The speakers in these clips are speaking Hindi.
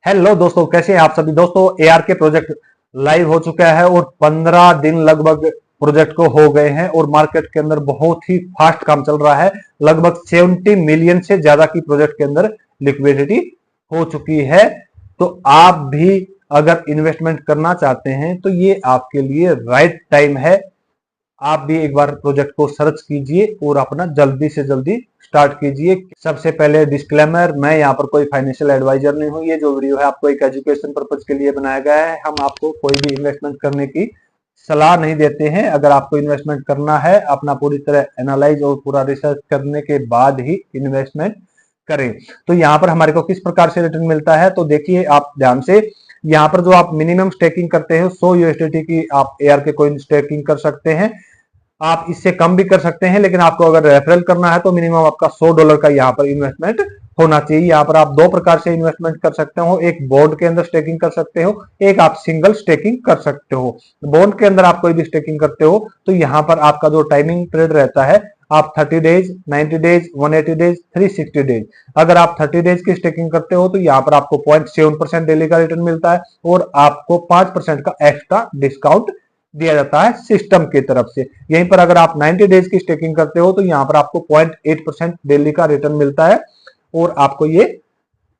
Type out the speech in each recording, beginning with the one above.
हेलो दोस्तों, कैसे हैं आप सभी दोस्तों। एआर के प्रोजेक्ट लाइव हो चुका है और 15 दिन लगभग प्रोजेक्ट को हो गए हैं और मार्केट के अंदर बहुत ही फास्ट काम चल रहा है। लगभग 70 मिलियन से ज्यादा की प्रोजेक्ट के अंदर लिक्विडिटी हो चुकी है। तो आप भी अगर इन्वेस्टमेंट करना चाहते हैं तो ये आपके लिए राइट टाइम है। आप भी एक बार प्रोजेक्ट को सर्च कीजिए और अपना जल्दी से जल्दी स्टार्ट कीजिए। सबसे पहले डिस्क्लेमर, मैं यहाँ पर कोई फाइनेंशियल एडवाइजर नहीं हूँ। ये जो वीडियो है आपको एक एजुकेशन पर्पज के लिए बनाया गया है। हम आपको कोई भी इन्वेस्टमेंट करने की सलाह नहीं देते हैं। अगर आपको इन्वेस्टमेंट करना है, अपना पूरी तरह एनालाइज और पूरा रिसर्च करने के बाद ही इन्वेस्टमेंट करें। तो यहाँ पर हमारे को किस प्रकार से रिटर्न मिलता है, तो देखिए आप ध्यान से। यहाँ पर जो आप मिनिमम स्टेकिंग करते हैं 100 यूएसडीटी की आप एआर के कोइन स्टेकिंग कर सकते हैं। आप इससे कम भी कर सकते हैं, लेकिन आपको अगर रेफरल करना है तो मिनिमम आपका $100 का यहाँ पर इन्वेस्टमेंट होना चाहिए। यहाँ पर आप दो प्रकार से इन्वेस्टमेंट कर सकते हो, एक बॉन्ड के अंदर स्टेकिंग कर सकते हो, एक आप सिंगल स्टेकिंग कर सकते हो। बॉन्ड के अंदर आप कोई भी स्टेकिंग करते हो तो यहाँ पर आपका जो टाइमिंग पीरियड रहता है, आप 30 डेज, 90 डेज, 180 डेज, 360 डेज। अगर आप 30 डेज की स्टेकिंग करते हो तो यहाँ पर आपको 0.7% डेली का रिटर्न मिलता है और आपको 5% का एक्स्ट्रा डिस्काउंट दिया जाता है सिस्टम की तरफ से। यहीं पर अगर आप 90 डेज की स्टेकिंग करते हो तो यहाँ पर आपको 0.8% डेली का रिटर्न मिलता है और आपको ये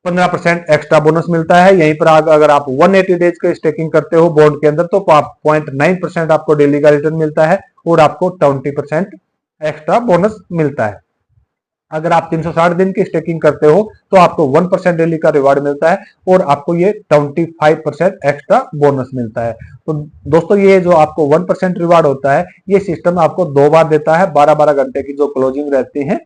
15% एक्स्ट्रा बोनस मिलता है। यहीं पर अगर आप 180 डेज की स्टेकिंग करते हो बॉन्ड के अंदर तो 0.9% आपको डेली का रिटर्न मिलता है और आपको 20% एक्स्ट्रा बोनस मिलता है। अगर आप 360 दिन की स्टेकिंग करते हो तो आपको 1% डेली का रिवार्ड मिलता है और आपको ये 25% एक्स्ट्रा बोनस मिलता है। तो दोस्तों, ये जो आपको 1% रिवार्ड होता है, ये सिस्टम आपको 2 बार देता है। 12-12 घंटे की जो क्लोजिंग रहती है,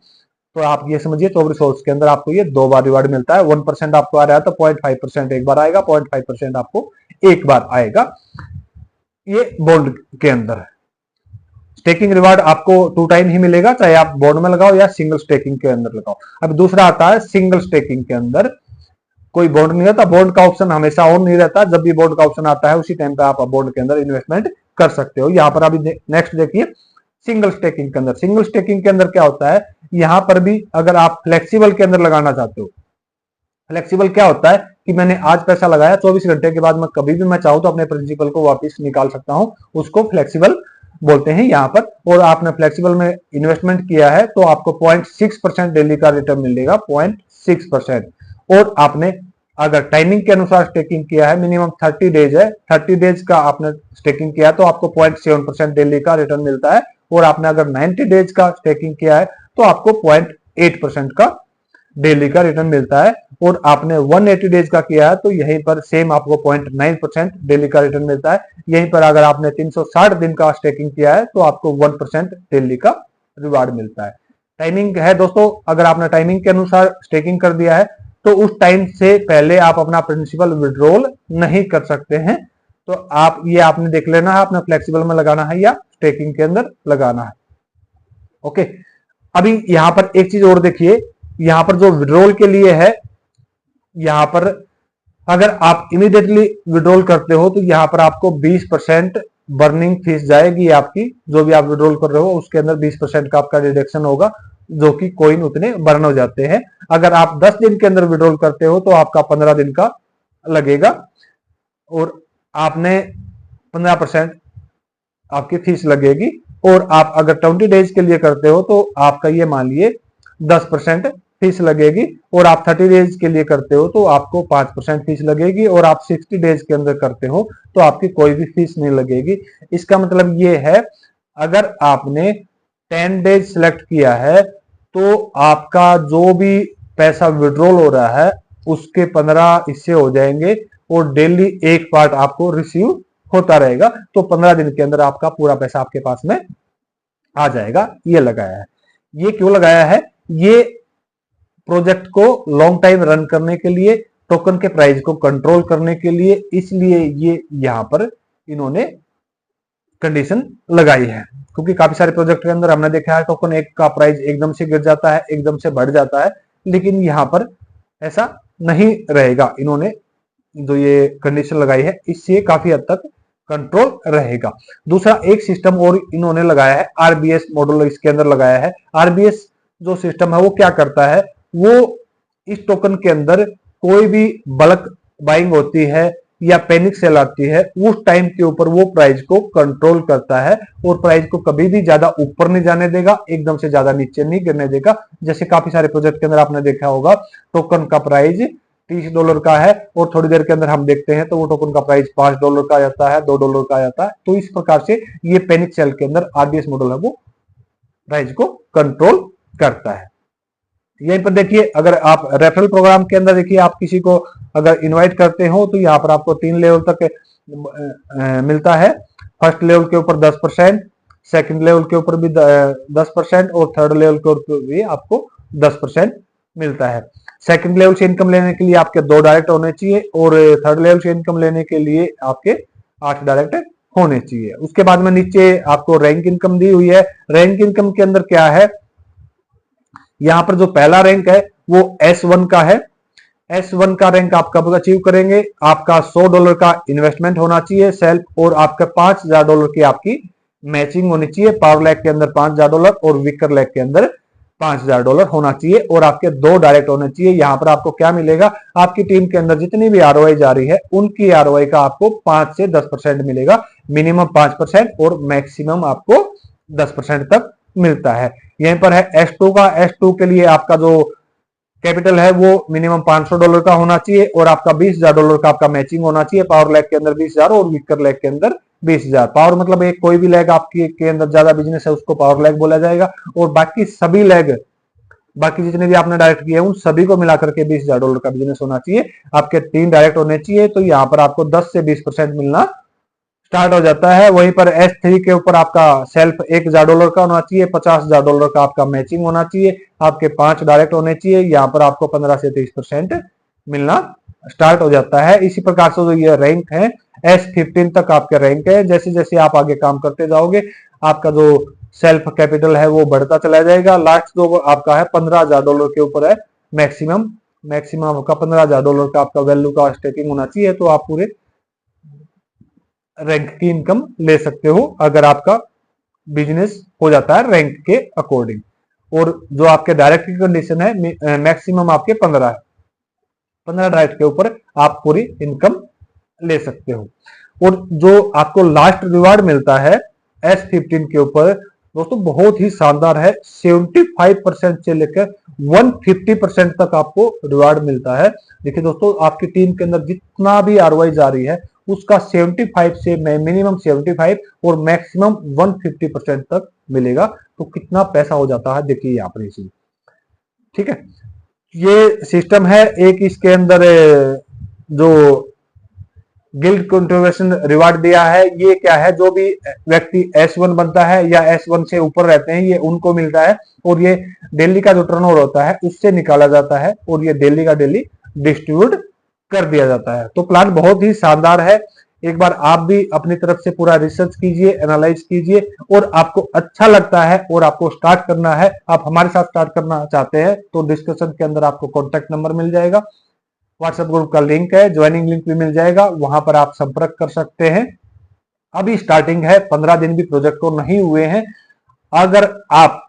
तो आप ये समझिए 24 आवर्स के अंदर आपको ये 2 बार रिवार्ड मिलता है। 1% आपको आ रहा है तो 0.5% एक बार आएगा, 0.5% आपको एक बार आएगा ये बॉन्ड के अंदर। स्टेकिंग रिवार्ड आपको 2 टाइम ही मिलेगा, चाहे आप बॉन्ड में लगाओ या सिंगल स्टेकिंग के अंदर लगाओ। अब दूसरा आता है सिंगल स्टेकिंग के अंदर कोई बॉन्ड नहीं रहता। बॉन्ड का ऑप्शन हमेशा ऑन नहीं रहता। जब भी बॉन्ड का ऑप्शन आता है उसी टाइम पे आप बॉन्ड के अंदर इन्वेस्टमेंट कर सकते हो। यहाँ पर अभी नेक्स्ट देखिए सिंगल स्टेकिंग के अंदर। सिंगल स्टेकिंग के अंदर क्या होता है, यहाँ पर भी अगर आप फ्लेक्सिबल के अंदर लगाना चाहते हो। फ्लेक्सिबल क्या होता है कि मैंने आज पैसा लगाया, 24 घंटे के बाद मैं कभी भी मैं चाहूँ तो अपने प्रिंसिपल को वापस निकाल सकता हूँ, उसको फ्लेक्सिबल बोलते हैं यहाँ पर। और आपने फ्लेक्सिबल में इन्वेस्टमेंट किया है तो आपको 0.6% डेली का रिटर्न मिलेगा, 0.6%। और आपने अगर टाइमिंग के अनुसार स्टेकिंग किया है, मिनिमम 30 डेज है, 30 डेज का आपने स्टेकिंग किया है तो आपको 0.7% डेली का रिटर्न मिलता है। और आपने अगर 90 डेज का स्टेकिंग किया है तो आपको 0.8% का डेली का रिटर्न मिलता है। और आपने 180 डेज का किया है तो यहीं पर सेम आपको 0.9% डेली का रिटर्न मिलता है। यहीं पर अगर आपने 360 दिन का स्टेकिंग किया है तो आपको 1% डेली का रिवार्ड मिलता है। टाइमिंग है दोस्तों, अगर आपने टाइमिंग के अनुसार स्टेकिंग कर दिया है तो उस टाइम से पहले आप अपना प्रिंसिपल विड्रॉल नहीं कर सकते हैं। तो आप ये आपने देख लेना है, आपने फ्लेक्सिबल में लगाना है या स्टेकिंग के अंदर लगाना है। ओके, अभी यहां पर एक चीज और देखिए, यहां पर जो विड्रॉल के लिए है, यहां पर अगर आप इमीडिएटली विड्रॉल करते हो तो यहां पर आपको 20% बर्निंग फीस जाएगी आपकी। जो भी आप विड्रॉल कर रहे हो उसके अंदर 20% का आपका डिडक्शन होगा, जो कि कॉइन उतने बर्न हो जाते हैं। अगर आप 10 दिन के अंदर विड्रॉल करते हो तो आपका 15 दिन का लगेगा और आपने 15% आपकी फीस लगेगी। और आप अगर 20 डेज के लिए करते हो तो आपका ये मान लिए 10% फीस लगेगी। और आप 30 डेज के लिए करते हो तो आपको 5% फीस लगेगी। और आप 60 डेज के अंदर करते हो तो आपकी कोई भी फीस नहीं लगेगी। इसका मतलब ये है, अगर आपने 10 डेज सिलेक्ट किया है तो आपका जो भी पैसा विड्रॉल हो रहा है उसके 15 इससे हो जाएंगे और डेली एक पार्ट आपको रिसीव होता रहेगा। तो 15 दिन के अंदर आपका पूरा पैसा आपके पास में आ जाएगा। ये लगाया है। ये क्यों लगाया है, ये प्रोजेक्ट को लॉन्ग टाइम रन करने के लिए, टोकन के प्राइस को कंट्रोल करने के लिए, इसलिए ये यहां पर इन्होंने कंडीशन लगाई है। क्योंकि काफी सारे प्रोजेक्ट के अंदर हमने देखा है टोकन एक का प्राइस एकदम से गिर जाता है, एकदम से बढ़ जाता है, लेकिन यहां पर ऐसा नहीं रहेगा। इन्होंने जो ये कंडीशन लगाई है इससे काफी हद तक कंट्रोल रहेगा। दूसरा एक सिस्टम और इन्होंने लगाया है, आरबीएस मॉडल इसके अंदर लगाया है। आरबीएस जो सिस्टम है वो क्या करता है, वो इस टोकन के अंदर कोई भी बल्क बाइंग होती है या पैनिक सेल आती है, उस टाइम के ऊपर वो प्राइस को कंट्रोल करता है और प्राइस को कभी भी ज्यादा ऊपर नहीं जाने देगा, एकदम से ज्यादा नीचे नहीं गिरने देगा। जैसे काफी सारे प्रोजेक्ट के अंदर आपने देखा होगा टोकन का प्राइस $30 का है और थोड़ी देर के अंदर हम देखते हैं तो वो टोकन का प्राइस $5 का आ जाता है, $2 का आ जाता है। तो इस प्रकार से ये पैनिक सेल के अंदर आरडीएस मॉडल है वो प्राइस को कंट्रोल करता है। यहीं पर देखिए, अगर आप रेफरल प्रोग्राम के अंदर देखिए, आप किसी को अगर इनवाइट करते हो तो यहाँ पर आपको 3 लेवल तक मिलता है। फर्स्ट लेवल के ऊपर 10%, सेकंड लेवल के ऊपर भी 10% और थर्ड लेवल के ऊपर भी आपको 10% मिलता है। सेकंड लेवल से इनकम लेने के लिए आपके 2 डायरेक्ट होने चाहिए और थर्ड लेवल से इनकम लेने के लिए आपके 8 डायरेक्ट होने चाहिए। उसके बाद में नीचे आपको रैंक इनकम दी हुई है। रैंक इनकम के अंदर क्या है, यहां पर जो पहला रैंक है वो S1 का है। S1 का रैंक आप कब अचीव करेंगे, आपका $100 का इन्वेस्टमेंट होना चाहिए सेल्फ और आपका $5000 की आपकी मैचिंग होनी चाहिए। पावर लैग के अंदर $5000 और विकर लैग के अंदर $5000 होना चाहिए और आपके 2 डायरेक्ट होने चाहिए। यहां पर आपको क्या मिलेगा, आपकी टीम के अंदर जितनी भी आरओआई जा रही है उनकी आरओआई का आपको 5 से 10% मिलेगा। मिनिमम 5% और मैक्सिमम आपको 10% तक मिलता है। यहीं पर है S2 का। S2 के लिए आपका जो कैपिटल है वो मिनिमम $500 का होना चाहिए और आपका $20000 का आपका मैचिंग होना चाहिए। पावर लैग के अंदर 20000 और विकर लैग के अंदर 20000। पावर मतलब एक कोई भी लैग आपकी के अंदर ज्यादा बिजनेस है उसको पावर लैग बोला जाएगा और बाकी सभी लैग, बाकी जितने भी आपने डायरेक्ट किए उन सभी को मिलाकर के $20000 का बिजनेस होना चाहिए। आपके 3 डायरेक्ट होने चाहिए तो यहाँ पर आपको 10 से 20% मिलना स्टार्ट हो जाता है। वहीं पर S3 के ऊपर आपका सेल्फ $1000 का होना चाहिए, $50000 का आपका मैचिंग होना चाहिए, आपके 5 डायरेक्ट होने चाहिए। यहाँ पर आपको 15 से 30% मिलना स्टार्ट हो जाता है। इसी प्रकार से जो ये रैंक है S15 तक आपके रैंक है। जैसे जैसे आप आगे काम करते जाओगे आपका जो सेल्फ कैपिटल है वो बढ़ता चला जाएगा। लास्ट जो आपका है $15000 के ऊपर है मैक्सिमम आपका $15000 का आपका वैल्यू का स्टेकिंग होना चाहिए तो आप पूरे रैंक की इनकम ले सकते हो अगर आपका बिजनेस हो जाता है रैंक के अकॉर्डिंग। और जो आपके डायरेक्ट की कंडीशन है मैक्सिमम आपके 15 है, 15 डायरेक्ट के ऊपर आप पूरी इनकम ले सकते हो। और जो आपको लास्ट रिवार्ड मिलता है S15 के ऊपर दोस्तों बहुत ही शानदार है। 75% से लेकर 150% तक आपको रिवार्ड मिलता है। देखिए दोस्तों, आपकी टीम के अंदर जितना भी आरओआई जा रही है उसका 75 से मिनिमम 75 और मैक्सिमम 150% तक मिलेगा। तो कितना पैसा हो जाता है देखिए यहाँ पर इसी, ठीक है। ये सिस्टम है एक, इसके अंदर जो गिल्ड कंट्रीब्यूशन रिवार्ड दिया है ये क्या है, जो भी व्यक्ति S1 बनता है या S1 से ऊपर रहते हैं ये उनको मिलता है और ये डेली का जो टर्नओवर होता है उससे निकाला जाता है और ये डेली का डेली डिस्ट्रीब्यूट कर दिया जाता है। तो प्लान बहुत ही शानदार है। एक बार आप भी अपनी तरफ से पूरा रिसर्च कीजिए, एनालाइज कीजिए और आपको अच्छा लगता है और आपको स्टार्ट करना है, आप हमारे साथ स्टार्ट करना चाहते हैं तो डिस्क्रिप्शन के अंदर आपको कॉन्टेक्ट नंबर मिल जाएगा, व्हाट्सएप ग्रुप का लिंक है, ज्वाइनिंग लिंक भी मिल जाएगा, वहां पर आप संपर्क कर सकते हैं। अभी स्टार्टिंग है, 15 दिन भी प्रोजेक्ट को नहीं हुए हैं। अगर आप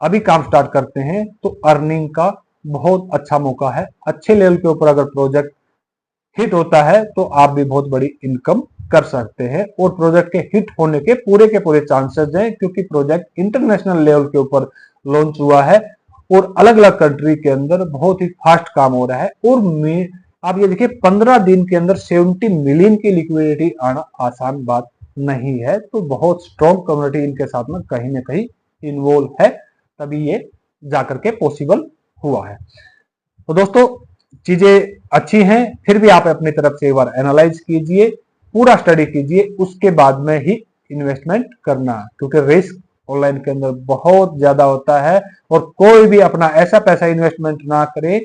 अभी काम स्टार्ट करते हैं तो अर्निंग का बहुत अच्छा मौका है। अच्छे लेवल के ऊपर अगर प्रोजेक्ट हिट होता है तो आप भी बहुत बड़ी इनकम कर सकते हैं और प्रोजेक्ट के हिट होने के पूरे चांसेस हैं क्योंकि प्रोजेक्ट इंटरनेशनल लेवल के ऊपर लॉन्च हुआ है और अलग अलग कंट्री के अंदर बहुत ही फास्ट काम हो रहा है। और आप ये देखिए 15 दिन के अंदर 70 मिलियन की लिक्विडिटी आना आसान बात नहीं है। तो बहुत स्ट्रॉन्ग कम्युनिटी इनके साथ में कहीं ना कहीं इन्वॉल्व है, तभी ये जाकर के पॉसिबल हुआ है। तो दोस्तों चीजें अच्छी हैं, फिर भी आप अपनी तरफ से एक बार एनालाइज कीजिए, पूरा स्टडी कीजिए, उसके बाद में ही इन्वेस्टमेंट करना, क्योंकि रिस्क ऑनलाइन के अंदर बहुत ज्यादा होता है। और कोई भी अपना ऐसा पैसा इन्वेस्टमेंट ना करे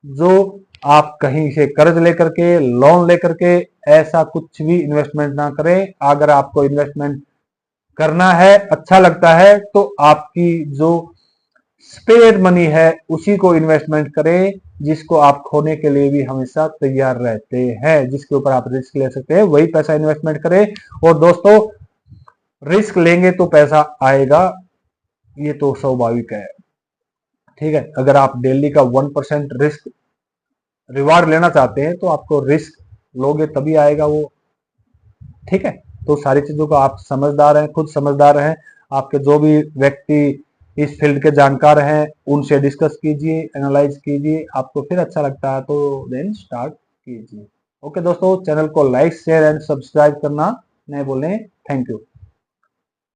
जो आप कहीं से कर्ज लेकर के, लोन लेकर के, ऐसा कुछ भी इन्वेस्टमेंट ना करें। अगर आपको इन्वेस्टमेंट करना है, अच्छा लगता है, तो आपकी जो स्पेयर मनी है उसी को इन्वेस्टमेंट करें जिसको आप खोने के लिए भी हमेशा तैयार रहते हैं, जिसके ऊपर आप रिस्क ले सकते हैं, वही पैसा इन्वेस्टमेंट करें। और दोस्तों रिस्क लेंगे तो पैसा आएगा, ये तो स्वाभाविक है, ठीक है। अगर आप डेली का 1% रिस्क रिवार्ड लेना चाहते हैं तो आपको रिस्क लोगे तभी आएगा वो। ठीक है, तो सारी चीजों को आप समझदार हैं, खुद समझदार हैं। आपके जो भी व्यक्ति इस फील्ड के जानकार हैं उनसे डिस्कस कीजिए, एनालाइज कीजिए, आपको फिर अच्छा लगता है तो देन स्टार्ट कीजिए। ओके दोस्तों, चैनल को लाइक शेयर एंड सब्सक्राइब करना नहीं भूलें। Thank you.